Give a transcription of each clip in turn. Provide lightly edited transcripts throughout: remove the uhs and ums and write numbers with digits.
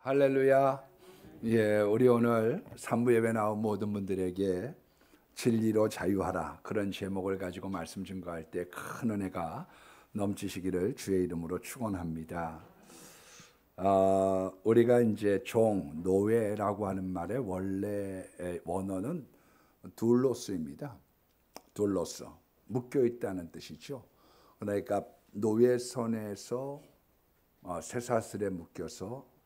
할렐루야. 예, 우리 오늘 산부 예배 나온 모든 분들에게 진리로 자유하라 그런 제목을 가지고 말씀 증거할 때 큰 은혜가 넘치시기를 주의 이름으로 축원합니다. 우리가 이제 종, 노예라고 하는 말의 원래 원어는 둘로스입니다. 둘로스, 묶여 있다는 뜻이죠. 그러니까 노예선에서 쇠사슬에 묶여서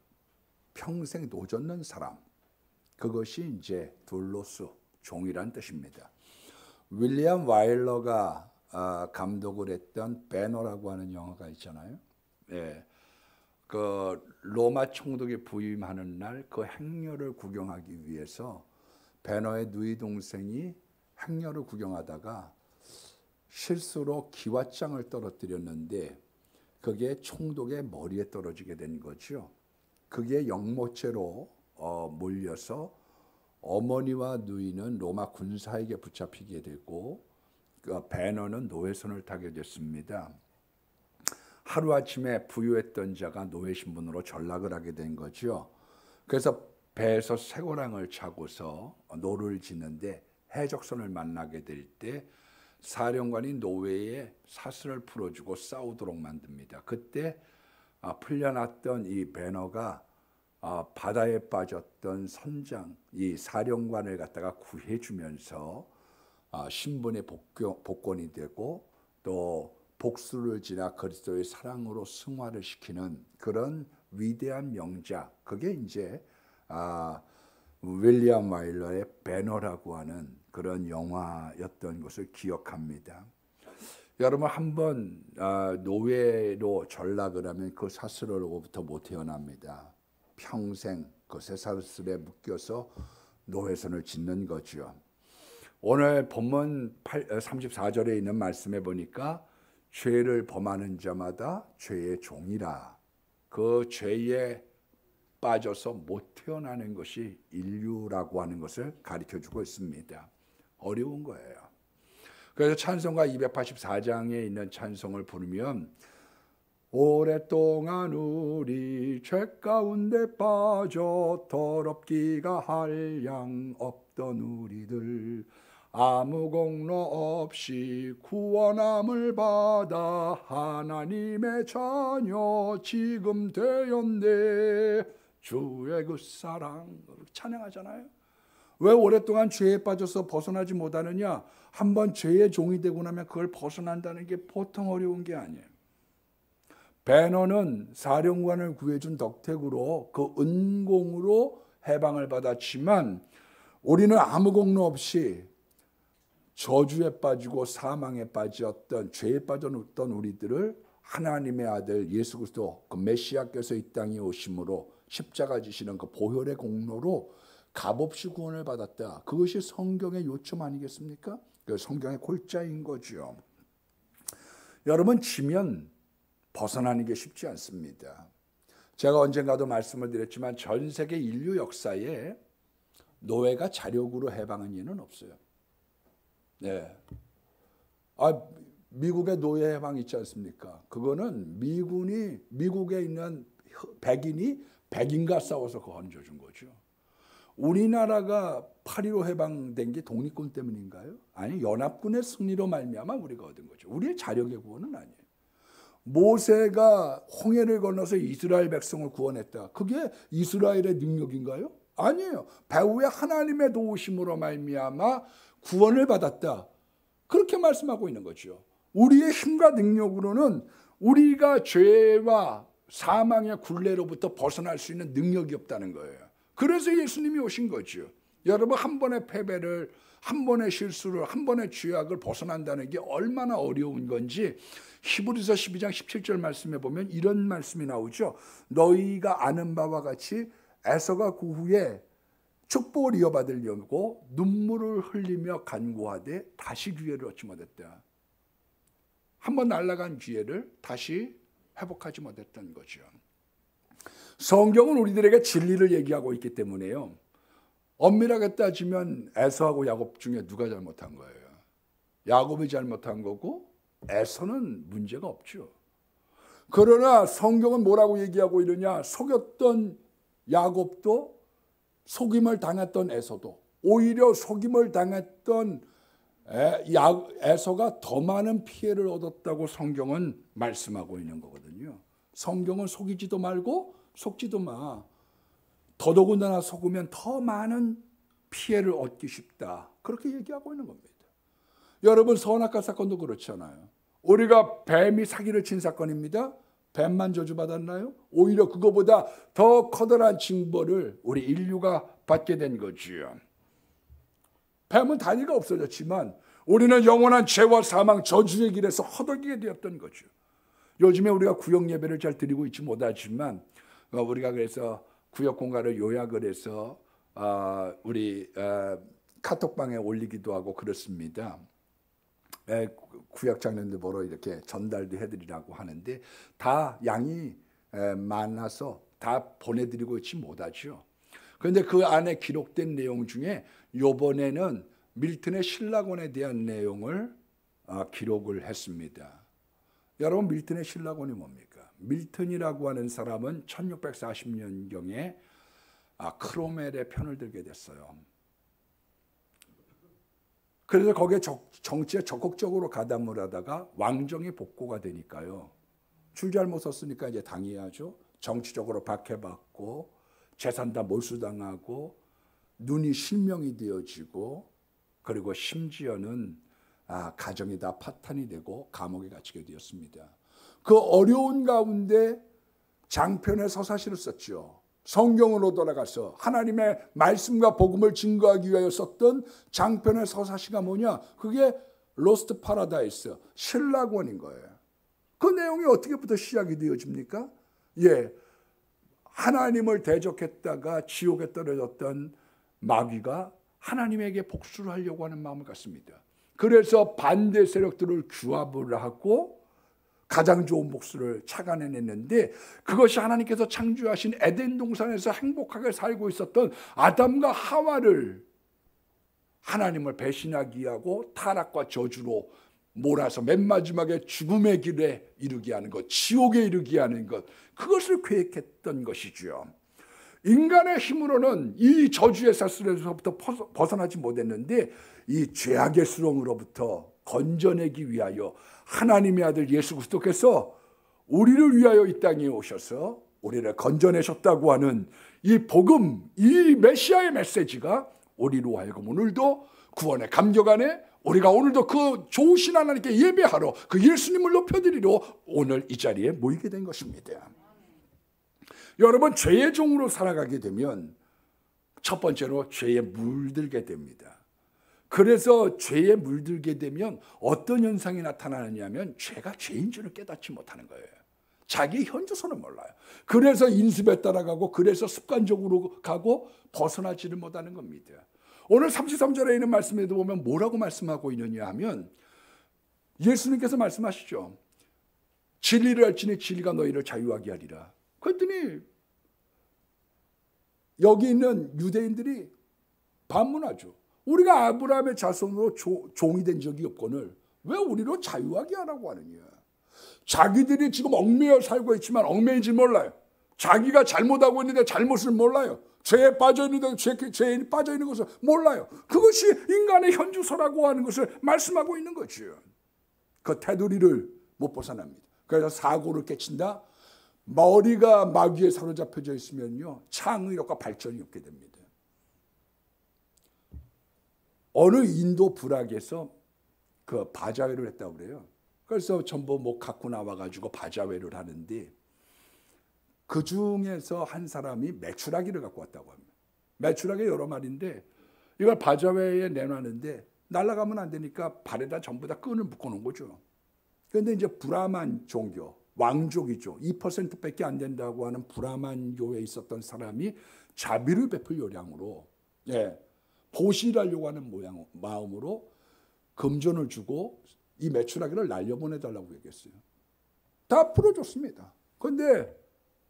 평생 노젓는 사람, 그것이 이제 둘로스, 종이란 뜻입니다. 윌리엄 와일러가 감독을 했던 배너라고 하는 영화가 있잖아요. 예, 그 로마 총독이 부임하는 날 그 행렬을 구경하기 위해서 배너의 누이 동생이 행렬을 구경하다가 실수로 기왓장을 떨어뜨렸는데 그게 총독의 머리에 떨어지게 된 거죠. 그게 영모죄로 몰려서 어머니와 누이는 로마 군사에게 붙잡히게 되고 그 배너는 노예선을 타게 됐습니다. 하루아침에 부유했던 자가 노예 신분으로 전락을 하게 된 거죠. 그래서 배에서 쇠고랑을 차고서 노를 짓는데 해적선을 만나게 될 때 사령관이 노예의 사슬을 풀어주고 싸우도록 만듭니다. 그때 풀려났던 이 배너가 바다에 빠졌던 선장, 이 사령관을 갖다가 구해주면서 신분의 복권이 되고 또 복수를 지나 그리스도의 사랑으로 승화를 시키는 그런 위대한 명작, 그게 이제 윌리엄 와일러의 배너라고 하는 그런 영화였던 것을 기억합니다. 여러분 한번 노예로 전락을 하면 그 사슬로부터 못 태어납니다. 평생 그 쇠사슬에 묶여서 노예선을 짓는 거죠. 오늘 본문 34절에 있는 말씀에 보니까 죄를 범하는 자마다 죄의 종이라, 그 죄에 빠져서 못 태어나는 것이 인류라고 하는 것을 가르쳐주고 있습니다. 어려운 거예요. 그래서 찬송가 284장에 있는 찬송을 부르면 오랫동안 우리 죄 가운데 빠져 더럽기가 한량 없던 우리들 아무 공로 없이 구원함을 받아 하나님의 자녀 지금 되었네. 주의 그 사랑 찬양하잖아요. 왜 오랫동안 죄에 빠져서 벗어나지 못하느냐? 한번 죄의 종이 되고 나면 그걸 벗어난다는 게 보통 어려운 게 아니에요. 배너는 사령관을 구해준 덕택으로 그 은공으로 해방을 받았지만 우리는 아무 공로 없이 저주에 빠지고 사망에 빠졌던 죄에 빠졌던 우리들을 하나님의 아들 예수 그리스도 그 메시아께서 이 땅에 오심으로 십자가 지시는 그 보혈의 공로로 값없이 구원을 받았다. 그것이 성경의 요점 아니겠습니까? 그 성경의 골자인 거죠. 여러분, 지면 벗어나는 게 쉽지 않습니다. 제가 언젠가도 말씀을 드렸지만 전 세계 인류 역사에 노예가 자력으로 해방한 예는 없어요. 네. 미국의 노예 해방 있지 않습니까? 그거는 미국에 있는 백인이 백인과 싸워서 건져준 거죠. 우리나라가 8.15 해방된 게 독립군 때문인가요? 아니, 연합군의 승리로 말미암아 우리가 얻은 거죠. 우리의 자력의 구원은 아니에요. 모세가 홍해를 건너서 이스라엘 백성을 구원했다. 그게 이스라엘의 능력인가요? 아니에요. 배후에 하나님의 도우심으로 말미암아 구원을 받았다. 그렇게 말씀하고 있는 거죠. 우리의 힘과 능력으로는 우리가 죄와 사망의 굴레로부터 벗어날 수 있는 능력이 없다는 거예요. 그래서 예수님이 오신 거죠. 여러분, 한 번의 패배를, 한 번의 실수를, 한 번의 죄악을 벗어난다는 게 얼마나 어려운 건지 히브리서 12장 17절 말씀에 보면 이런 말씀이 나오죠. 너희가 아는 바와 같이 에서가 그 후에 축복을 이어받으려고 눈물을 흘리며 간구하되 다시 기회를 얻지 못했다. 한번 날아간 기회를 다시 회복하지 못했던 거죠. 성경은 우리들에게 진리를 얘기하고 있기 때문에요. 엄밀하게 따지면 에서하고 야곱 중에 누가 잘못한 거예요? 야곱이 잘못한 거고 에서는 문제가 없죠. 그러나 성경은 뭐라고 얘기하고 이러냐? 속였던 야곱도 속임을 당했던 에서도 오히려 속임을 당했던 에서가 더 많은 피해를 얻었다고 성경은 말씀하고 있는 거거든요. 성경은 속이지도 말고 속지도 마. 더더군다나 속으면 더 많은 피해를 얻기 쉽다. 그렇게 얘기하고 있는 겁니다. 여러분, 선악과 사건도 그렇잖아요. 우리가 뱀이 사기를 친 사건입니다. 뱀만 저주받았나요? 오히려 그거보다 더 커다란 징벌을 우리 인류가 받게 된 거지요. 뱀은 단위가 없어졌지만 우리는 영원한 죄와 사망, 저주의 길에서 허덕이게 되었던 거죠. 요즘에 우리가 구역 예배를 잘 드리고 있지 못하지만 우리가 그래서 구역 공간을 요약을 해서 우리 카톡방에 올리기도 하고 그렇습니다. 구역 장로님들 보러 이렇게 전달도 해드리라고 하는데 다 양이 많아서 다 보내드리고 있지 못하죠. 그런데 그 안에 기록된 내용 중에 이번에는 밀턴의 신라곤에 대한 내용을 기록을 했습니다. 여러분, 밀턴의 신라곤이 뭡니까? 밀턴이라고 하는 사람은 1640년경에 크로멜의 편을 들게 됐어요. 그래서 거기에 정치에 적극적으로 가담을 하다가 왕정이 복고가 되니까요. 줄 잘못 썼으니까 이제 당해야죠. 정치적으로 박해받고 재산 다 몰수당하고 눈이 실명이 되어지고 그리고 심지어는 가정이 다 파탄이 되고 감옥에 갇히게 되었습니다. 그 어려운 가운데 장편의 서사시를 썼죠. 성경으로 돌아가서 하나님의 말씀과 복음을 증거하기 위하여 썼던 장편의 서사시가 뭐냐? 그게 로스트 파라다이스, 신라곤인 거예요. 그 내용이 어떻게부터 시작이 되어집니까? 하나님을 대적했다가 지옥에 떨어졌던 마귀가 하나님에게 복수를 하려고 하는 마음을 갖습니다. 그래서 반대 세력들을 규합을 하고 가장 좋은 복수를 착안해냈는데 그것이 하나님께서 창조하신 에덴 동산에서 행복하게 살고 있었던 아담과 하와를 하나님을 배신하게 하고 타락과 저주로 몰아서 맨 마지막에 죽음의 길에 이르게 하는 것, 지옥에 이르게 하는 것, 그것을 계획했던 것이죠. 인간의 힘으로는 이 저주의 사슬에서부터 벗어나지 못했는데 이 죄악의 수렁으로부터 건져내기 위하여 하나님의 아들 예수 그리스도께서 우리를 위하여 이 땅에 오셔서 우리를 건져내셨다고 하는 이 복음, 이 메시아의 메시지가 우리로 하여금 오늘도 구원의 감격 안에 우리가 오늘도 그 좋으신 하나님께 예배하러 그 예수님을 높여드리러 오늘 이 자리에 모이게 된 것입니다. 여러분, 죄의 종으로 살아가게 되면 첫 번째로 죄에 물들게 됩니다. 그래서 죄에 물들게 되면 어떤 현상이 나타나느냐면 죄가 죄인 줄을 깨닫지 못하는 거예요. 자기의 현주소는 몰라요. 그래서 인습에 따라가고 그래서 습관적으로 가고 벗어나지를 못하는 겁니다. 오늘 33절에 있는 말씀에도 보면 뭐라고 말씀하고 있느냐 하면 예수님께서 말씀하시죠. 진리를 알지니 진리가 너희를 자유하게 하리라. 그랬더니 여기 있는 유대인들이 반문하죠. 우리가 아브라함의 자손으로 종이 된 적이 없거늘 왜 우리로 자유하게 하라고 하느냐. 자기들이 지금 얽매여 살고 있지만 얽매이지 몰라요. 자기가 잘못하고 있는데 잘못을 몰라요. 죄에 빠져 있는데 죄에 빠져 있는 것을 몰라요. 그것이 인간의 현주소라고 하는 것을 말씀하고 있는 거죠. 그 테두리를 못 벗어납니다. 그래서 사고를 깨친다. 머리가 마귀에 사로잡혀져 있으면요, 창의력과 발전이 없게 됩니다. 어느 인도 부락에서 그 바자회를 했다고 그래요. 그래서 전부 뭐 갖고 나와가지고 바자회를 하는데 그 중에서 한 사람이 메추라기를 갖고 왔다고 합니다. 메추라기 여러 마리인데 이걸 바자회에 내놨는데 날아가면 안 되니까 발에다 전부 다 끈을 묶어놓은 거죠. 그런데 이제 브라만 종교, 왕족이죠. 2%밖에 안 된다고 하는 브라만교에 있었던 사람이 자비를 베풀 요량으로 보시하려고 하는 마음으로 금전을 주고 이 메추라기를 날려보내달라고 얘기했어요. 다 풀어줬습니다. 그런데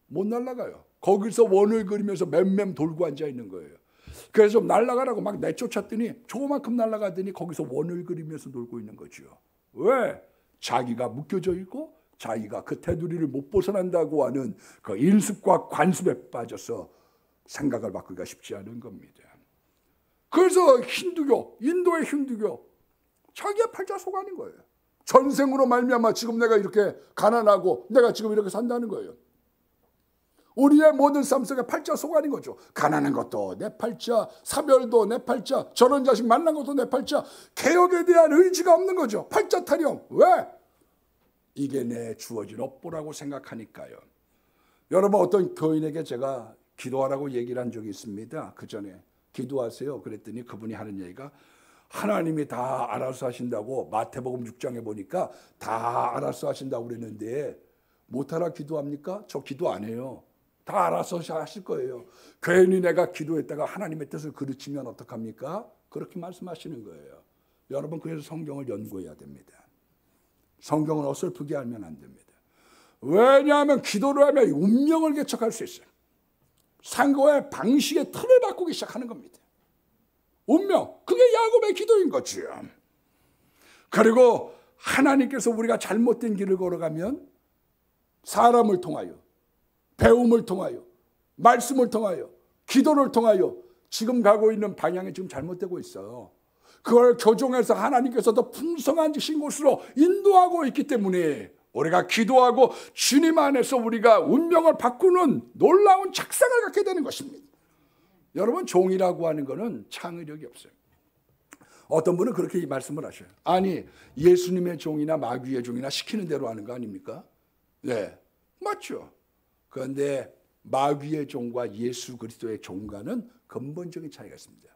못 날아가요. 거기서 원을 그리면서 맴맴 돌고 앉아 있는 거예요. 그래서 날아가라고 막 내쫓았더니 조그만큼 날아가더니 거기서 원을 그리면서 놀고 있는 거죠. 왜? 자기가 묶여져 있고 자기가 그 테두리를 못 벗어난다고 하는 그 인습과 관습에 빠져서 생각을 바꾸기가 쉽지 않은 겁니다. 그래서 힌두교, 인도의 힌두교, 자기의 팔자 속아는 거예요. 전생으로 말미암아 지금 내가 이렇게 가난하고 내가 지금 이렇게 산다는 거예요. 우리의 모든 삶 속에 팔자 속아는 거죠. 가난한 것도 내 팔자, 사별도 내 팔자, 저런 자식 만난 것도 내 팔자, 개혁에 대한 의지가 없는 거죠. 팔자 타령. 왜? 이게 내 주어진 업보라고 생각하니까요. 여러분, 어떤 교인에게 제가 기도하라고 얘기를 한 적이 있습니다. 그 전에 기도하세요 그랬더니 그분이 하는 얘기가, 하나님이 다 알아서 하신다고 마태복음 6장에 보니까 다 알아서 하신다고 그랬는데 못하라 기도합니까? 저 기도 안 해요. 다 알아서 하실 거예요. 괜히 내가 기도했다가 하나님의 뜻을 그르치면 어떡합니까? 그렇게 말씀하시는 거예요. 여러분, 그래서 성경을 연구해야 됩니다. 성경을 어설프게 알면 안 됩니다. 왜냐하면 기도를 하면 운명을 개척할 수 있어요. 상고의 방식의 틀을 바꾸기 시작하는 겁니다. 운명, 그게 야곱의 기도인 거죠. 그리고 하나님께서 우리가 잘못된 길을 걸어가면 사람을 통하여, 배움을 통하여, 말씀을 통하여, 기도를 통하여 지금 가고 있는 방향이 지금 잘못되고 있어요. 그걸 교정해서 하나님께서 더 풍성한 곳으로 인도하고 있기 때문에 우리가 기도하고 주님 안에서 우리가 운명을 바꾸는 놀라운 작상을 갖게 되는 것입니다. 여러분, 종이라고 하는 것은 창의력이 없어요. 어떤 분은 그렇게 말씀을 하셔요. 아니, 예수님의 종이나 마귀의 종이나 시키는 대로 하는 거 아닙니까? 네, 맞죠. 그런데 마귀의 종과 예수 그리스도의 종과는 근본적인 차이가 있습니다.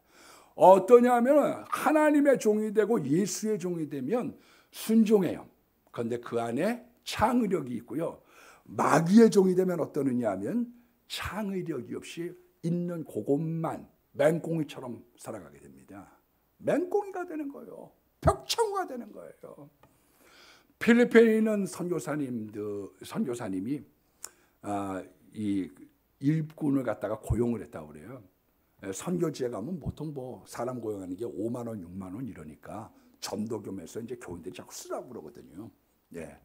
어떠냐면 하나님의 종이 되고 예수의 종이 되면 순종해요. 그런데 그 안에 창의력이 있고요. 마귀의 종이 되면 어떠느냐 하면 창의력이 없이 있는 그것만 맹꽁이처럼 살아가게 됩니다. 맹꽁이가 되는 거예요. 벽창호가 되는 거예요. 필리핀에 있는 선교사님이 이 일꾼을 갖다가 고용을 했다고 그래요. 선교지에 가면 보통 사람 고용하는 게 5만 원, 6만 원 이러니까 전도겸에서 이제 교인들이 자꾸 쓰라고 그러거든요. 예,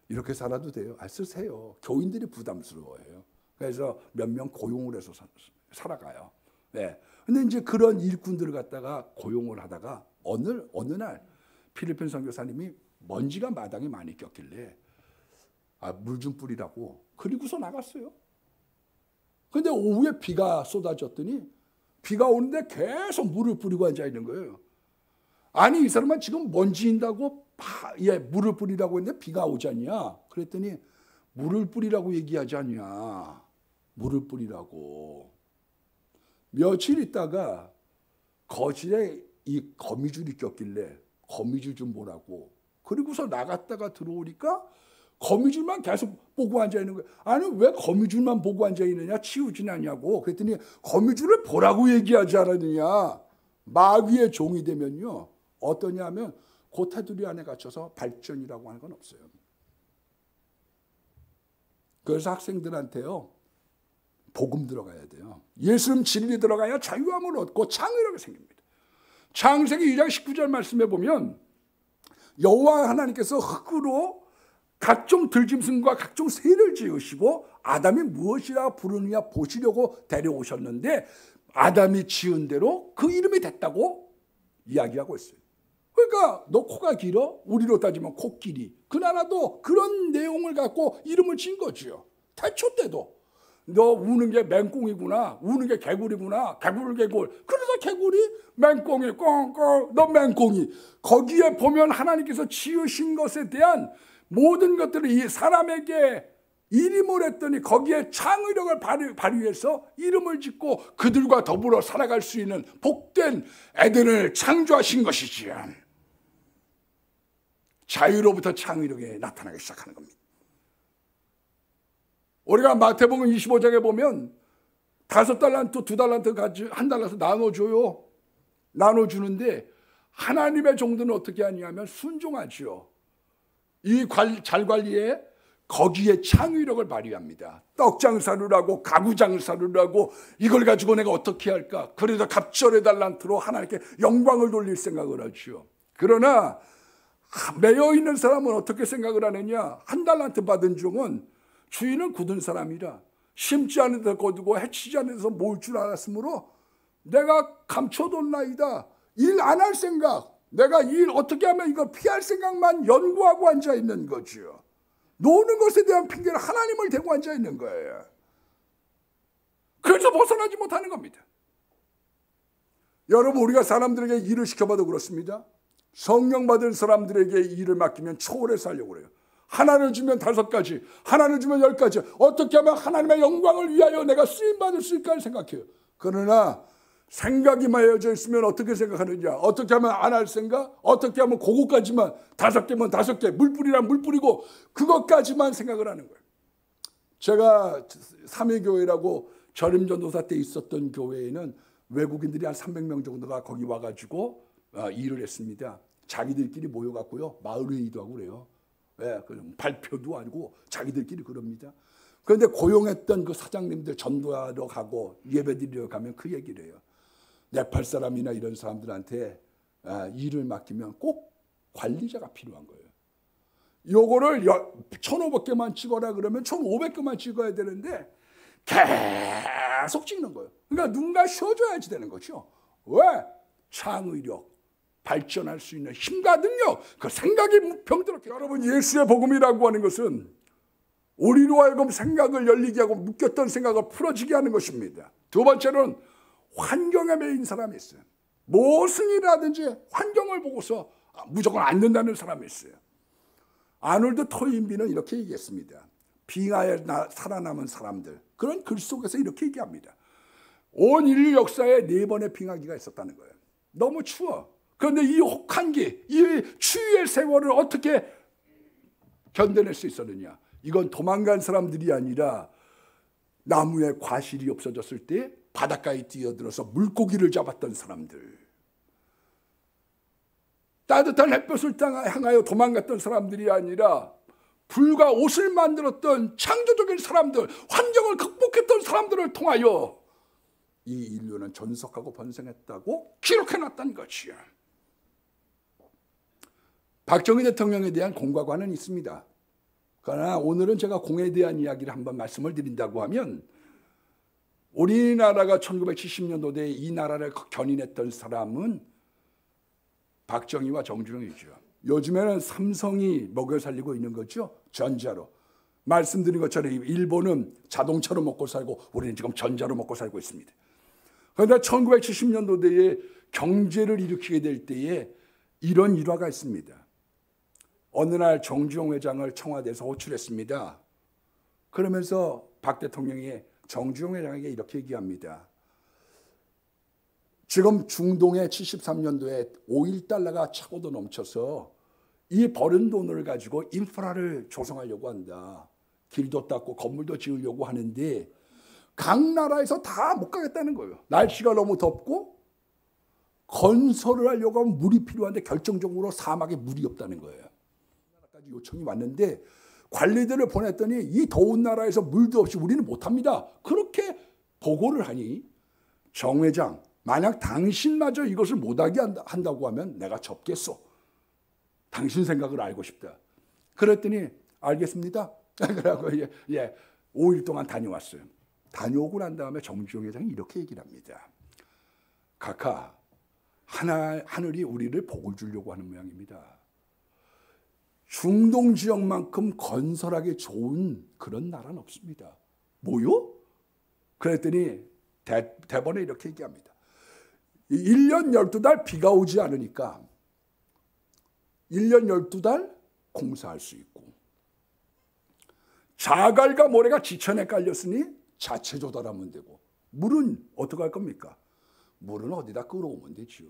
이렇게 살아도 돼요. 쓰세요. 교인들이 부담스러워해요. 그래서 몇 명 고용을 해서 살아가요. 네. 근데 이제 그런 일꾼들을 갖다가 고용을 하다가 어느 날 필리핀 선교사님이 먼지가 마당에 많이 꼈길래 물 좀 뿌리라고, 그리고서 나갔어요. 근데 오후에 비가 쏟아졌더니 비가 오는데 계속 물을 뿌리고 앉아 있는 거예요. 아니, 이 사람은 지금 먼지 인다고 물을 뿌리라고 했는데 비가 오지 않냐? 그랬더니 물을 뿌리라고 얘기하지 않냐? 물을 뿌리라고. 며칠 있다가 거실에 이 거미줄이 꼈길래 거미줄 좀 보라고. 그리고서 나갔다가 들어오니까 거미줄만 계속 보고 앉아있는 거예요. 아니, 왜 거미줄만 보고 앉아있느냐? 치우진 않냐고. 그랬더니 거미줄을 보라고 얘기하지 않았느냐? 마귀의 종이 되면요, 어떠냐 하면 그 테두리 안에 갇혀서 발전이라고 하는 건 없어요. 그래서 학생들한테요, 복음 들어가야 돼요. 예수님 진리 들어가야 자유함을 얻고 창의력이 생깁니다. 창세기 2장 19절 말씀에 보면 여호와 하나님께서 흙으로 각종 들짐승과 각종 새를 지으시고 아담이 무엇이라 부르느냐 보시려고 데려오셨는데 아담이 지은 대로 그 이름이 됐다고 이야기하고 있어요. 그러니까 너 코가 길어? 우리로 따지면 코끼리. 그 나라도 그런 내용을 갖고 이름을 지은 거죠. 태초 때도 너 우는 게 맹꽁이구나, 우는 게 개구리구나, 개굴. 그래서 개구리, 맹꽁이, 꽁꽁, 너 맹꽁이. 거기에 보면 하나님께서 지으신 것에 대한 모든 것들을 이 사람에게 이름을 했더니 거기에 창의력을 발휘해서 이름을 짓고 그들과 더불어 살아갈 수 있는 복된 애들을 창조하신 것이지요. 자유로부터 창의력이 나타나기 시작하는 겁니다. 우리가 마태복음 25장에 보면 5달란트, 2달란트 가지고 1달란트 나눠줘요. 나눠주는데 하나님의 종들은 어떻게 하냐면 순종하죠. 이 잘 관리에 거기에 창의력을 발휘합니다. 떡 장사를 하고 가구 장사를 하고 이걸 가지고 내가 어떻게 할까? 그래도 갑절의 달란트로 하나님께 영광을 돌릴 생각을 하죠. 그러나 매여 있는 사람은 어떻게 생각을 하느냐? 1달란트 받은 종은 주인은 굳은 사람이라 심지 않은 데서 거두고 해치지 않은 데서 모을 줄 알았으므로 내가 감춰뒀나이다. 일 안 할 생각, 내가 일 어떻게 하면 이거 피할 생각만 연구하고 앉아 있는 거죠. 노는 것에 대한 핑계를 하나님을 대고 앉아 있는 거예요. 그래서 벗어나지 못하는 겁니다. 여러분, 우리가 사람들에게 일을 시켜봐도 그렇습니다. 성령 받은 사람들에게 일을 맡기면 초월해서 하려고 그래요. 하나를 주면 5가지, 하나를 주면 10가지. 어떻게 하면 하나님의 영광을 위하여 내가 쓰임받을 수 있을까 생각해요. 그러나 생각이 마여져 있으면 어떻게 생각하느냐, 어떻게 하면 안 할 생각, 어떻게 하면 그거까지만, 5개면 5개, 물 뿌리란 물 뿌리고 그것까지만 생각을 하는 거예요. 제가 삼위교회라고 전임전도사 때 있었던 교회에는 외국인들이 한 300명 정도가 거기 와가지고 일을 했습니다. 자기들끼리 모여갖고요, 마을회의도 하고 그래요. 예, 발표도 아니고 자기들끼리 그럽니다. 그런데 고용했던 그 사장님들 전도하러 가고 예배드리러 가면 그 얘기를 해요. 네팔 사람이나 이런 사람들한테 일을 맡기면 꼭 관리자가 필요한 거예요. 요거를 1,500개만 찍어라 그러면 1,500개만 찍어야 되는데 계속 찍는 거예요. 그러니까 누군가 쉬어줘야지 되는 거죠. 왜? 창의력, 발전할 수 있는 힘과 능력, 그 생각이 병들었게. 여러분, 예수의 복음이라고 하는 것은 우리로 하여금 생각을 열리게 하고 묶였던 생각을 풀어지게 하는 것입니다. 두 번째는 환경에 매인 사람이 있어요. 무슨 일이라든지 환경을 보고서 무조건 안 된다는 사람이 있어요. 아놀드 토인비는 이렇게 얘기했습니다. 빙하에 살아남은 사람들, 그런 글 속에서 이렇게 얘기합니다. 온 인류 역사에 4번의 빙하기가 있었다는 거예요. 너무 추워. 그런데 이 혹한기, 이 추위의 세월을 어떻게 견뎌낼 수 있었느냐. 이건 도망간 사람들이 아니라 나무에 과실이 없어졌을 때 바닷가에 뛰어들어서 물고기를 잡았던 사람들, 따뜻한 햇볕을 향하여 도망갔던 사람들이 아니라 불과 옷을 만들었던 창조적인 사람들, 환경을 극복했던 사람들을 통하여 이 인류는 존속하고 번성했다고 기록해놨다는 것이야. 박정희 대통령에 대한 공과관은 있습니다. 그러나 오늘은 제가 공에 대한 이야기를 한번 말씀을 드린다고 하면, 우리나라가 1970년도에 이 나라를 견인했던 사람은 박정희와 정주영이죠. 요즘에는 삼성이 먹여 살리고 있는 거죠. 전자로. 말씀드린 것처럼 일본은 자동차로 먹고 살고 우리는 지금 전자로 먹고 살고 있습니다. 그런데 1970년도에 경제를 일으키게 될 때에 이런 일화가 있습니다. 어느 날 정주영 회장을 청와대에서 호출했습니다. 그러면서 박 대통령이 정주영 회장에게 이렇게 얘기합니다. 지금 중동에 73년도에 오일 달러가 차고도 넘쳐서 이 버는 돈을 가지고 인프라를 조성하려고 한다. 길도 닦고 건물도 지으려고 하는데 각 나라에서 다 못 가겠다는 거예요. 날씨가 너무 덥고 건설을 하려고 하면 물이 필요한데 결정적으로 사막에 물이 없다는 거예요. 나라까지 요청이 왔는데 관리들을 보냈더니 이 더운 나라에서 물도 없이 우리는 못합니다. 그렇게 보고를 하니 정 회장, 만약 당신마저 이것을 못하게 한다고 하면 내가 접겠소. 당신 생각을 알고 싶다. 그랬더니 알겠습니다. 그러고 5일 동안 다녀왔어요. 다녀오고 난 다음에 정주영 회장이 이렇게 얘기를 합니다. 각하, 하늘이 우리를 복을 주려고 하는 모양입니다. 중동 지역만큼 건설하기 좋은 그런 나라는 없습니다. 뭐요? 그랬더니 대번에 이렇게 얘기합니다. 1년 12달 비가 오지 않으니까 1년 12달 공사할 수 있고, 자갈과 모래가 지천에 깔렸으니 자체 조달하면 되고, 물은 어떻게 할 겁니까? 물은 어디다 끌어오면 되죠.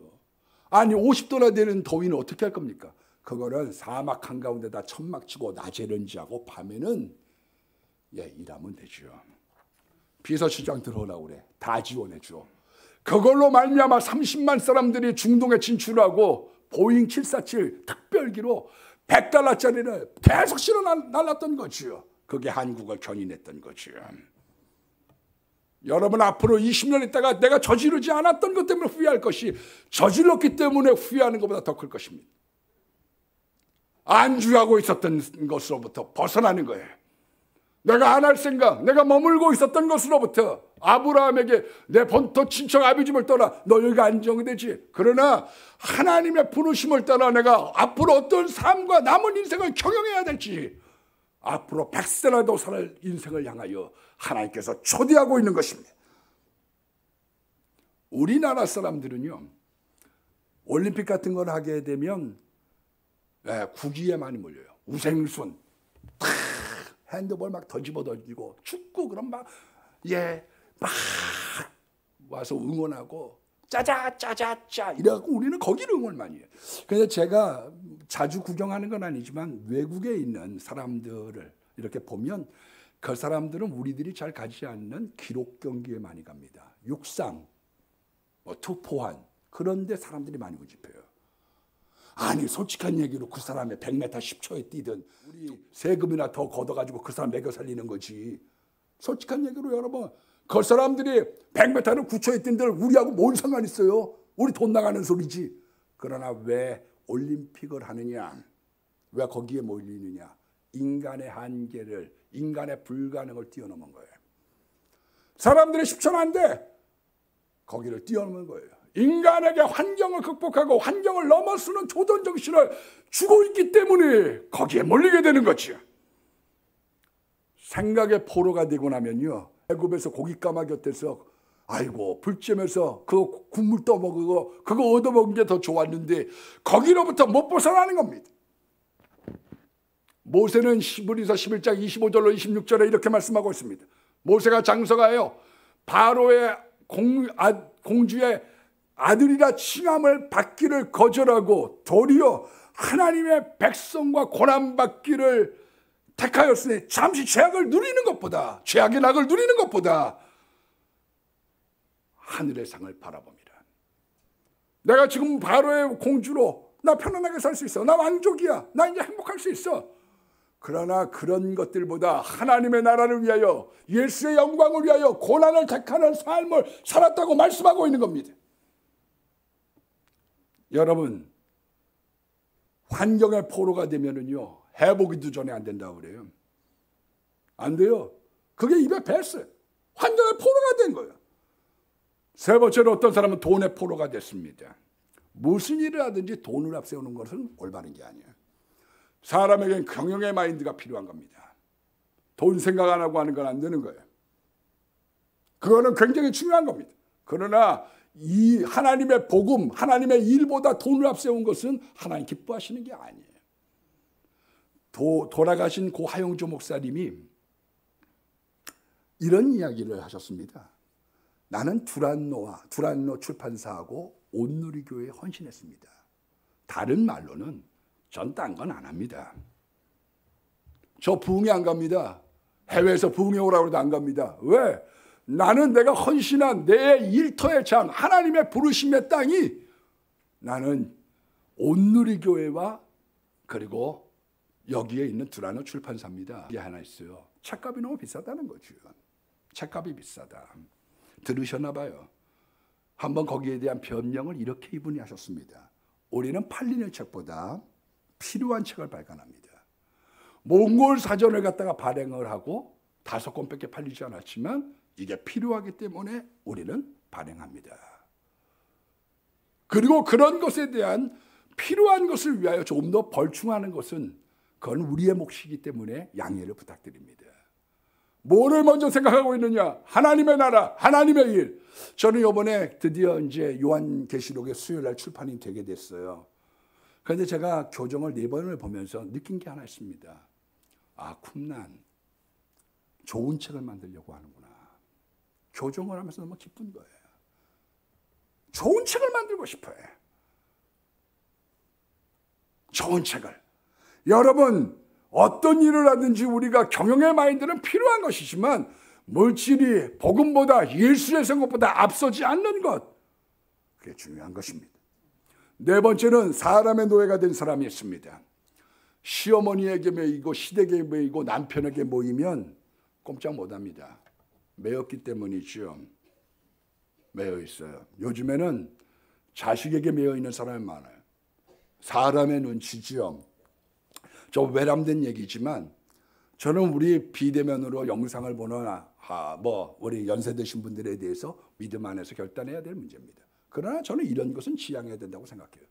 아니 50도나 되는 더위는 어떻게 할 겁니까? 그거는 사막 한가운데다 천막 치고 낮에 런지하고 밤에는 일하면 되죠. 비서실장 들어오라고 그래. 다 지원해 줘. 그걸로 말미암아 30만 사람들이 중동에 진출하고 보잉 747 특별기로 $100짜리를 계속 실어 날랐던 거지요. 그게 한국을 견인했던 거지요. 여러분, 앞으로 20년 있다가 내가 저지르지 않았던 것 때문에 후회할 것이, 저질렀기 때문에 후회하는 것보다 더 클 것입니다. 안주하고 있었던 것으로부터 벗어나는 거예요. 내가 안 할 생각, 내가 머물고 있었던 것으로부터 아브라함에게 내 본토 친척 아비 집을 떠나 너 여기 안정되지. 그러나 하나님의 부르심을 따라 내가 앞으로 어떤 삶과 남은 인생을 경영해야 될지 앞으로 100세라도 살 인생을 향하여 하나님께서 초대하고 있는 것입니다. 우리나라 사람들은요, 올림픽 같은 걸 하게 되면 구기에 많이 몰려요. 우생순, 핸드볼 막 더 집어던지고, 축구 그럼 막 와서 응원하고 짜자짜자짜 이래갖고 우리는 거기를 응원 많이 해요. 그래서 제가 자주 구경하는 건 아니지만 외국에 있는 사람들을 이렇게 보면 그 사람들은 우리들이 잘 가지 않는 기록 경기에 많이 갑니다. 육상, 투포환 그런 데 사람들이 많이 모집해요. 아니 솔직한 얘기로 그 사람의 100m 10초에 뛰든 우리 세금이나 더 걷어가지고 그 사람 먹여 살리는 거지. 솔직한 얘기로 여러분, 그 사람들이 100m를 9초에 뛴들 우리하고 뭔 상관 있어요? 우리 돈 나가는 소리지. 그러나 왜 올림픽을 하느냐? 왜 거기에 몰리느냐? 인간의 한계를, 인간의 불가능을 뛰어넘은 거예요. 사람들이 10초는 안 돼. 거기를 뛰어넘은 거예요. 인간에게 환경을 극복하고 환경을 넘어서는 도전 정신을 주고 있기 때문에 거기에 몰리게 되는 거죠. 생각의 포로가 되고 나면요, 애굽에서 고깃가마 곁에서 아이고 불 쬐면서 그 국물 떠먹고 그거 얻어먹은 게 더 좋았는데 거기로부터 못 벗어나는 겁니다. 모세는 히브리서 11장 25절로 26절에 이렇게 말씀하고 있습니다. 모세가 장서가요, 바로의 공주의 아들이라 칭함을 받기를 거절하고 도리어 하나님의 백성과 고난받기를 택하였으니 잠시 죄악을 누리는 것보다, 죄악의 낙을 누리는 것보다 하늘의 상을 바라봅니다. 내가 지금 바로의 공주로 나 편안하게 살 수 있어. 나 왕족이야. 나 이제 행복할 수 있어. 그러나 그런 것들보다 하나님의 나라를 위하여, 예수의 영광을 위하여 고난을 택하는 삶을 살았다고 말씀하고 있는 겁니다. 여러분, 환경의 포로가 되면은요, 해보기도 전에 안 된다고 그래요. 안 돼요. 그게 입에 뱄어요. 환경의 포로가 된 거예요. 세 번째로 어떤 사람은 돈의 포로가 됐습니다. 무슨 일을 하든지 돈을 앞세우는 것은 올바른 게 아니에요. 사람에겐 경영의 마인드가 필요한 겁니다. 돈 생각 안 하고 하는 건 안 되는 거예요. 그거는 굉장히 중요한 겁니다. 그러나 이 하나님의 복음, 하나님의 일보다 돈을 앞세운 것은 하나님 기뻐하시는 게 아니에요. 돌아가신 고 하영조 목사님이 이런 이야기를 하셨습니다. 나는 두란노 출판사하고 온누리교회에 헌신했습니다. 다른 말로는 전 딴 건 안 합니다. 저 부흥회 안 갑니다. 해외에서 부흥회 오라고 해도 안 갑니다. 왜? 나는 내가 헌신한 내 일터의 장, 하나님의 부르심의 땅이 나는 온누리교회와 그리고 여기에 있는 두란노 출판사입니다. 이게 하나 있어요. 책값이 너무 비싸다는 거죠. 책값이 비싸다. 들으셨나 봐요. 한번 거기에 대한 변명을 이렇게 이분이 하셨습니다. 우리는 팔리는 책보다 필요한 책을 발간합니다. 몽골 사전을 갖다가 발행을 하고 5권밖에 팔리지 않았지만 이게 필요하기 때문에 우리는 발행합니다. 그리고 그런 것에 대한 필요한 것을 위하여 조금 더 벌충하는 것은 그건 우리의 몫이기 때문에 양해를 부탁드립니다. 뭐를 먼저 생각하고 있느냐? 하나님의 나라, 하나님의 일. 저는 이번에 드디어 이제 요한계시록의 수요일날 출판이 되게 됐어요. 그런데 제가 교정을 4번을 보면서 느낀 게 하나 있습니다. 아, 쿰난 좋은 책을 만들려고 하는구나. 교정을 하면서 너무 기쁜 거예요. 좋은 책을 만들고 싶어요. 좋은 책을. 여러분, 어떤 일을 하든지 우리가 경영의 마인드는 필요한 것이지만 물질이 복음보다, 예수의 생각보다 앞서지 않는 것, 그게 중요한 것입니다. 네 번째는 사람의 노예가 된 사람이 있습니다. 시어머니에게 매이고 시댁에 매이고 남편에게 모이면 꼼짝 못합니다. 매였기 때문이죠. 매여 있어요. 요즘에는 자식에게 매여 있는 사람이 많아요. 사람의 눈치죠. 저 외람된 얘기지만 저는 우리 비대면으로 영상을 보는 우리 연세 드신 분들에 대해서 믿음 안에서 결단해야 될 문제입니다. 그러나 저는 이런 것은 지양해야 된다고 생각해요.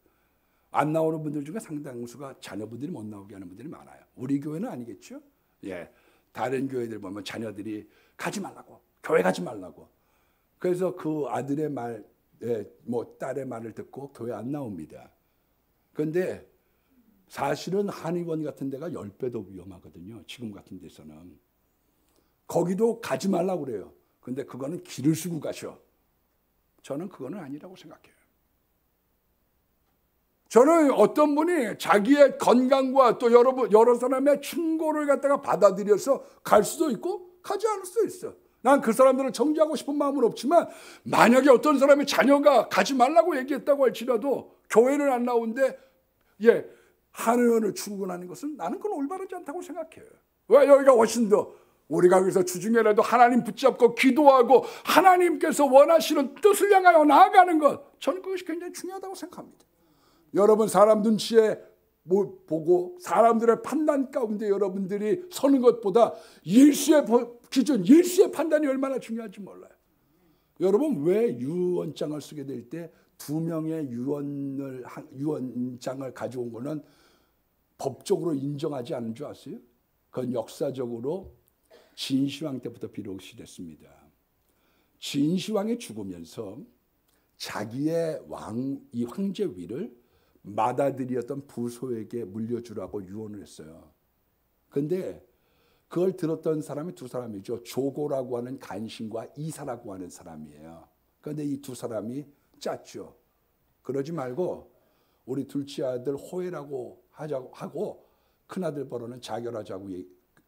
안 나오는 분들 중에 상당수가 자녀분들이 못 나오게 하는 분들이 많아요. 우리 교회는 아니겠죠? 예, 다른 교회들 보면 자녀들이 가지 말라고, 교회 가지 말라고. 그래서 그 아들의 말, 딸의 말을 듣고 교회 안 나옵니다. 그런데 사실은 한의원 같은 데가 10배 더 위험하거든요. 지금 같은 데서는. 거기도 가지 말라고 그래요. 근데 그거는 길을 쓰고 가셔. 저는 그거는 아니라고 생각해요. 저는 어떤 분이 자기의 건강과 또 여러 사람의 충고를 갖다가 받아들여서 갈 수도 있고 가지 않을 수도 있어. 난 그 사람들을 정죄하고 싶은 마음은 없지만 만약에 어떤 사람의 자녀가 가지 말라고 얘기했다고 할지라도 교회는 안 나오는데 한의원을 출근하는 것은 나는 그건 올바르지 않다고 생각해요. 왜? 여기가 훨씬 더 우리가 여기서 주중에라도 하나님 붙잡고 기도하고 하나님께서 원하시는 뜻을 향하여 나아가는 것, 저는 그것이 굉장히 중요하다고 생각합니다. 여러분 사람 눈치에 보고 사람들의 판단 가운데 여러분들이 서는 것보다 예수의 기준, 예수의 판단이 얼마나 중요한지 몰라요. 여러분 왜 유언장을 쓰게 될 때 2명의 유언장을 가져온 거는 법적으로 인정하지 않은 줄 아세요? 그건 역사적으로 진시황 때부터 비롯이 됐습니다. 진시황이 죽으면서 자기의 이 황제 위를 맏아들이었던 부소에게 물려주라고 유언을 했어요. 그런데 그걸 들었던 사람이 두 사람이죠. 조고라고 하는 간신과 이사라고 하는 사람이에요. 그런데 이 두 사람이 짰죠. 그러지 말고 우리 둘째 아들 호해라고 하고 큰아들 버로는 자결하자고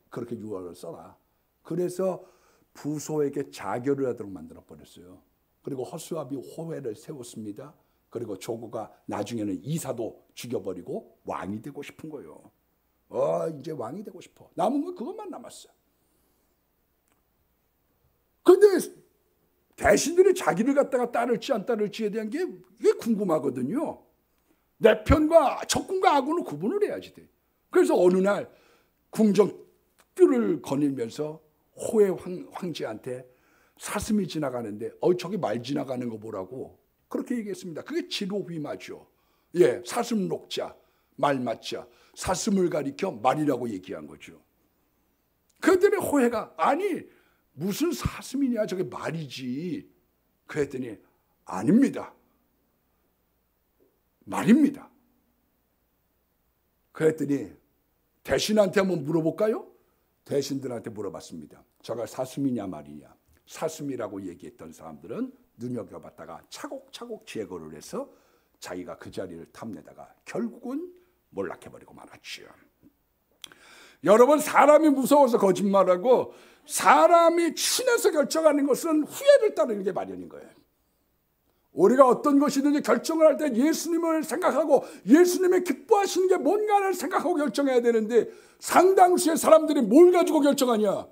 그렇게 유언을 써라. 그래서 부소에게 자결을 하도록 만들어버렸어요. 그리고 허수아비 호해를 세웠습니다. 그리고 조고가 나중에는 이사도 죽여버리고 왕이 되고 싶은 거예요. 이제 왕이 되고 싶어. 남은 건 그것만 남았어요. 그런데 대신들이 자기를 갖다가 따를지 안 따를지에 대한 게 궁금하거든요. 내 편과 적군과 악군을 구분을 해야지 돼. 그래서 어느 날 궁정 뜰을 거닐면서 호의 황제한테 사슴이 지나가는데 저기 말 지나가는 거 보라고 그렇게 얘기했습니다. 그게 지로휘마죠. 사슴 녹자, 말 맞자, 사슴을 가리켜 말이라고 얘기한 거죠. 그랬더니 호해가 아니 무슨 사슴이냐 저게 말이지. 그랬더니 아닙니다. 말입니다. 그랬더니 대신한테 한번 물어볼까요? 대신들한테 물어봤습니다. 저가 사슴이냐 말이냐. 사슴이라고 얘기했던 사람들은 눈여겨봤다가 차곡차곡 제거를 해서 자기가 그 자리를 탐내다가 결국은 몰락해버리고 말았죠. 여러분 사람이 무서워서 거짓말하고 사람이 친해서 결정하는 것은 후회를 따르는 게 마련인 거예요. 우리가 어떤 것이든지 결정을 할 때 예수님을 생각하고 예수님이 기뻐하시는 게 뭔가를 생각하고 결정해야 되는데 상당수의 사람들이 뭘 가지고 결정하냐?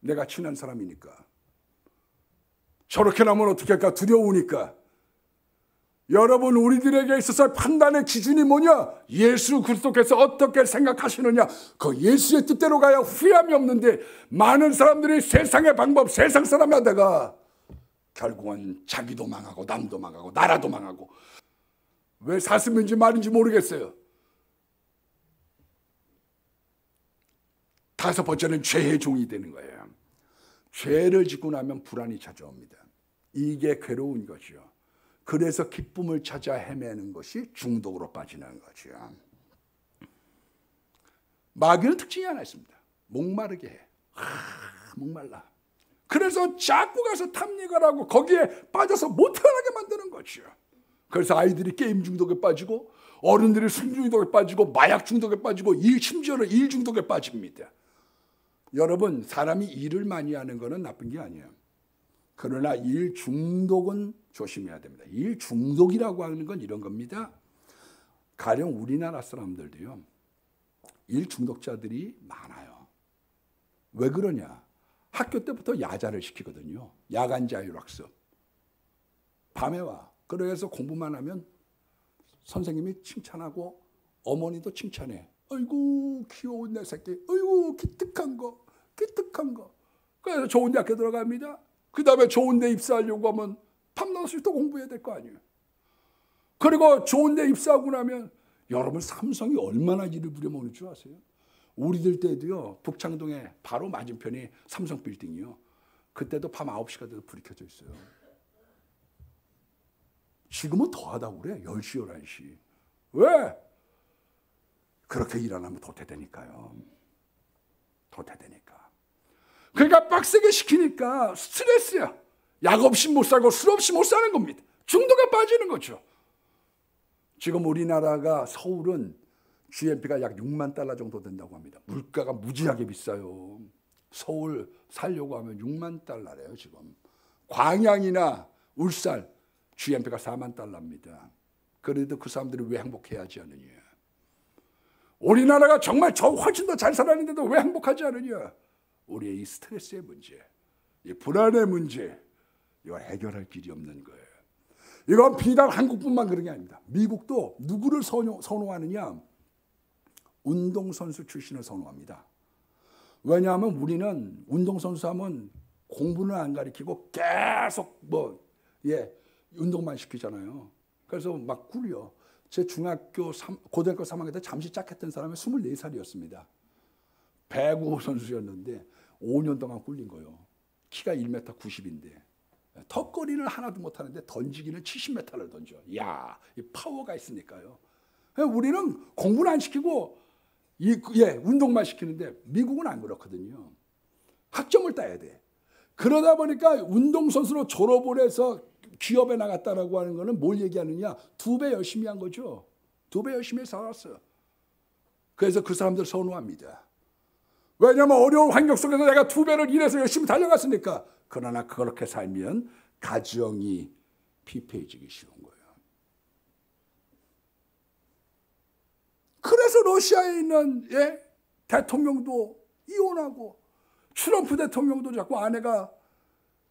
내가 친한 사람이니까. 저렇게 나면 어떻게 할까 두려우니까. 여러분 우리들에게 있어서 판단의 기준이 뭐냐? 예수 그리스도께서 어떻게 생각하시느냐? 그 예수의 뜻대로 가야 후회함이 없는데 많은 사람들이 세상의 방법, 세상 사람이 하다가 결국은 자기도 망하고 남도 망하고 나라도 망하고. 왜 사슴인지 말인지 모르겠어요. 5번째는 죄의 종이 되는 거예요. 죄를 짓고 나면 불안이 찾아옵니다. 이게 괴로운 거죠. 그래서 기쁨을 찾아 헤매는 것이 중독으로 빠지는 거죠. 마귀는 특징이 하나 있습니다. 목마르게 해. 목말라. 그래서 자꾸 가서 탐닉을 하고 거기에 빠져서 못 태어나게 만드는 거죠. 그래서 아이들이 게임 중독에 빠지고 어른들이 술 중독에 빠지고 마약 중독에 빠지고 심지어는 일 중독에 빠집니다. 여러분 사람이 일을 많이 하는 것은 나쁜 게 아니에요. 그러나 일 중독은 조심해야 됩니다. 일 중독이라고 하는 건 이런 겁니다. 가령 우리나라 사람들도요. 일 중독자들이 많아요. 왜 그러냐? 학교 때부터 야자를 시키거든요. 야간 자율학습. 밤에 와. 그래서 공부만 하면 선생님이 칭찬하고 어머니도 칭찬해. 아이고 귀여운 내 새끼, 아이고 기특한 거. 그래서 좋은 대학교 들어갑니다. 그 다음에 좋은 데 입사하려고 하면 밤낮없이 또 공부해야 될 거 아니에요. 그리고 좋은 데 입사하고 나면 여러분 삼성이 얼마나 일을 부려먹는 줄 아세요? 우리들 때도요, 북창동에 바로 맞은편이 삼성 빌딩이요. 그때도 밤 9시가 돼도 불이 켜져 있어요. 지금은 더하다고 그래. 10시, 11시. 왜? 그렇게 일 안 하면 도태되니까요. 도태되니까. 그러니까 빡세게 시키니까 스트레스야. 약 없이 못 살고 술 없이 못 사는 겁니다. 중독에 빠지는 거죠. 지금 우리나라가 서울은 GNP가 약 6만 달러 정도 된다고 합니다. 물가가 무지하게 비싸요. 서울 살려고 하면 6만 달러래요 지금. 광양이나 울산 GNP가 4만 달러입니다. 그래도 그 사람들이 왜 행복해하지 않느냐. 우리나라가 정말 저 훨씬 더 잘 살았는데도 왜 행복하지 않느냐. 우리의 이 스트레스의 문제, 이 불안의 문제, 이걸 해결할 길이 없는 거예요. 이건 비단 한국뿐만 그런 게 아닙니다. 미국도 누구를 선호하느냐? 운동선수 출신을 선호합니다. 왜냐하면 우리는 운동선수 하면 공부는 안 가르치고 계속 운동만 시키잖아요. 그래서 막 꿀려. 제 고등학교 3학년 때 잠시 짝했던 사람이 24살이었습니다. 배구 선수였는데 5년 동안 꿀린 거예요. 키가 1m 90인데 턱걸이를 하나도 못하는데 던지기는 70m를 던져. 이야, 이 파워가 있으니까요. 우리는 공부는 안 시키고 운동만 시키는데 미국은 안 그렇거든요. 학점을 따야 돼. 그러다 보니까 운동선수로 졸업을 해서 기업에 나갔다라고 하는 거는 뭘 얘기하느냐? 2배 열심히 한 거죠. 2배 열심히 살았어요. 그래서 그 사람들 선호합니다. 왜냐하면 어려운 환경 속에서 내가 2배를 일해서 열심히 달려갔으니까. 그러나 그렇게 살면 가정이 피폐해지기 쉬운 거예요. 그래서 러시아에 있는 대통령도 이혼하고 트럼프 대통령도 자꾸 아내가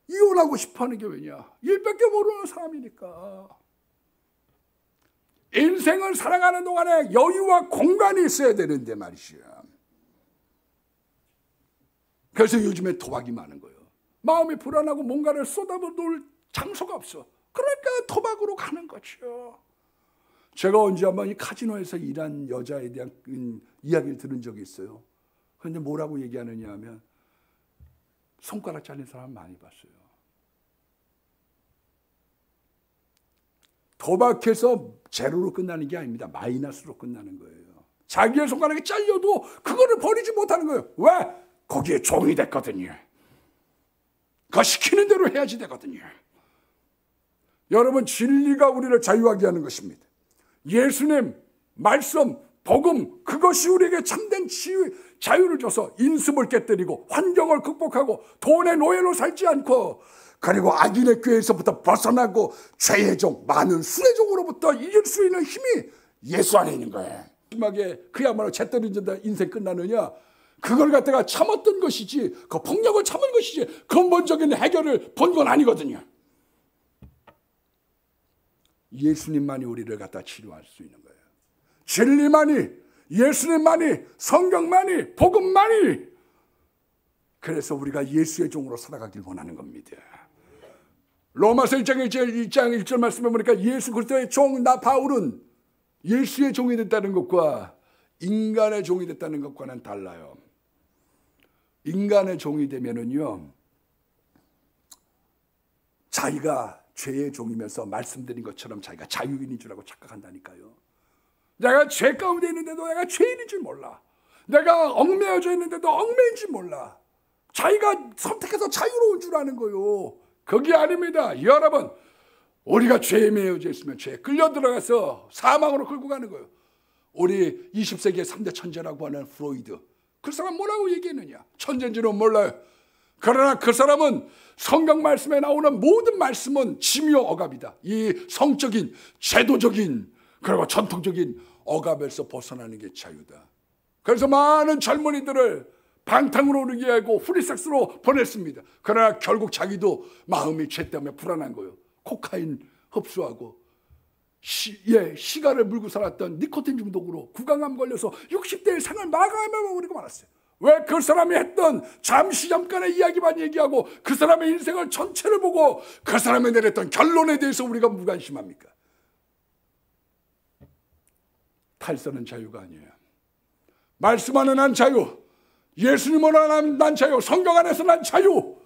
이혼하고 싶어하는 게 왜냐? 일밖에 모르는 사람이니까. 인생을 살아가는 동안에 여유와 공간이 있어야 되는데 말이죠. 그래서 요즘에 도박이 많은 거예요. 마음이 불안하고 뭔가를 쏟아놓을 장소가 없어. 그러니까 도박으로 가는 거죠. 제가 언제 한번 이 카지노에서 일한 여자에 대한 이야기를 들은 적이 있어요. 그런데 뭐라고 얘기하느냐 하면 손가락 잘린 사람 많이 봤어요. 도박해서 제로로 끝나는 게 아닙니다. 마이너스로 끝나는 거예요. 자기의 손가락이 잘려도 그거를 버리지 못하는 거예요. 왜? 거기에 종이 됐거든요. 그 시키는 대로 해야지 되거든요. 여러분, 진리가 우리를 자유하게 하는 것입니다. 예수님, 말씀, 복음, 그것이 우리에게 참된 자유를 줘서 인습을 깨뜨리고 환경을 극복하고 돈의 노예로 살지 않고 그리고 악인의 꾀에서부터 벗어나고 죄의 종, 많은 술의 종으로부터 이길 수 있는 힘이 예수 안에 있는 거예요. 마지막에 그야말로 죄 때리는 인생 끝나느냐? 그걸 갖다가 참았던 것이지, 그 폭력을 참은 것이지 근본적인 해결을 본 건 아니거든요. 예수님만이 우리를 갖다 치료할 수 있는 거예요. 진리만이, 예수님만이, 성경만이, 복음만이. 그래서 우리가 예수의 종으로 살아가길 원하는 겁니다. 로마서 1장 1절 말씀에 보니까 예수 그리스도의 종, 나 바울은 예수의 종이 됐다는 것과 인간의 종이 됐다는 것과는 달라요. 인간의 종이 되면은요, 자기가 죄의 종이면서 말씀드린 것처럼 자기가 자유인인 줄 알고 착각한다니까요. 내가 죄 가운데 있는데도 내가 죄인인 줄 몰라. 내가 얽매여져 있는데도 얽매인 줄 몰라. 자기가 선택해서 자유로운 줄 아는 거요. 그게 아닙니다. 여러분, 우리가 죄에 매여져 있으면 죄에 끌려 들어가서 사망으로 끌고 가는 거예요. 우리 20세기의 3대 천재라고 하는 프로이드, 그 사람 뭐라고 얘기했느냐? 천재인지는 몰라요. 그러나 그 사람은 성경 말씀에 나오는 모든 말씀은 침유 억압이다. 이 성적인, 제도적인, 그리고 전통적인 억압에서 벗어나는 게 자유다. 그래서 많은 젊은이들을 방탕으로 오르게 하고 프리섹스로 보냈습니다. 그러나 결국 자기도 마음이 죄 때문에 불안한 거예요. 코카인 흡수하고 시가를 물고 살았던 니코틴 중독으로 구강암 걸려서 60대의 생을 마감해버리고 말았어요. 왜? 그 사람이 했던 잠시 잠깐의 이야기만 얘기하고 그 사람의 인생을 전체를 보고 그 사람이 내렸던 결론에 대해서 우리가 무관심합니까? 탈선은 자유가 아니에요. 말씀 안에 난 자유, 예수님으로 난 자유, 성경 안에서 난 자유.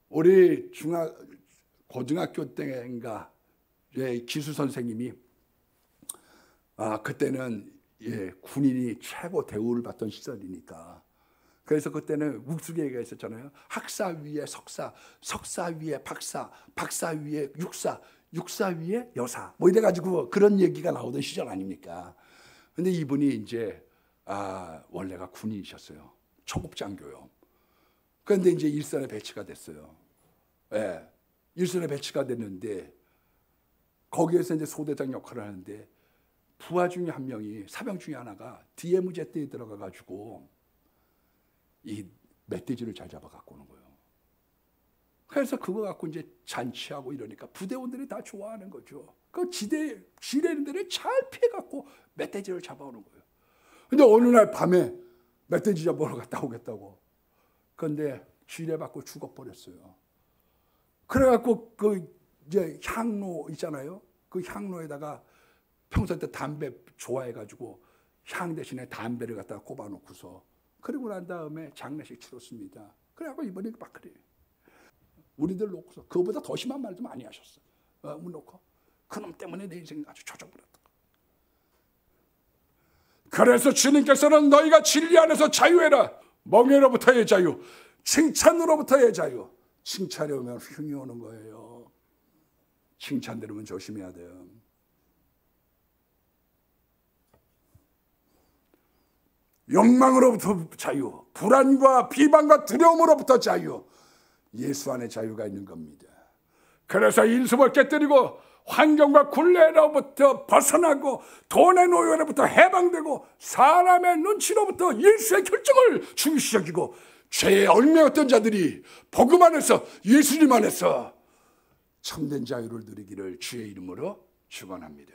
우리 고등학교 때인가 기수 선생님이 그때는 군인이 최고 대우를 받던 시절이니까, 그래서 그때는 우스개가 있었잖아요. 학사 위에 석사, 석사 위에 박사, 박사 위에 육사, 육사 위에 여사, 뭐 이래가지고 그런 얘기가 나오던 시절 아닙니까? 근데 이분이 이제 원래가 군인이셨어요. 초급장교요. 그런데 이제 일선에 배치가 됐어요. 일선에 배치가 됐는데 거기에서 이제 소대장 역할을 하는데 부하 중에 한 명이, 사병 중에 하나가 DMZ에 들어가가지고 이 멧돼지를 잘 잡아 갖고 오는 거예요. 그래서 그거 갖고 이제 잔치하고 이러니까 부대원들이 다 좋아하는 거죠. 그 지뢰는 데를 잘 피해갖고 멧돼지를 잡아오는 거예요. 근데 어느 날 밤에 멧돼지 잡아오러 갔다 오겠다고. 그런데 지뢰 받고 죽어버렸어요. 그래갖고 이제 향로 있잖아요. 그 향로에다가 평소 때 담배 좋아해가지고 향 대신에 담배를 갖다가 꼽아놓고서, 그리고 난 다음에 장례식 치렀습니다. 그래갖고 이번에 막 그래. 우리들 놓고서 그거보다 더 심한 말도 많이 하셨어. 놓고 그놈 때문에 내 인생이 아주 조져버렸다. 그래서 주님께서는 너희가 진리 안에서 자유해라. 멍에로부터의 자유, 칭찬으로부터의 자유. 칭찬이 오면 흉이 오는 거예요. 칭찬 들으면 조심해야 돼요. 욕망으로부터 자유, 불안과 비방과 두려움으로부터 자유. 예수 안에 자유가 있는 겁니다. 그래서 인습을 깨뜨리고 환경과 굴레로부터 벗어나고 돈의 노예로부터 해방되고 사람의 눈치로부터 예수의 결정을 중시 여기고 죄에 얽매였던 자들이 복음 안에서, 예수님 안에서 참된 자유를 누리기를 주의 이름으로 축원합니다.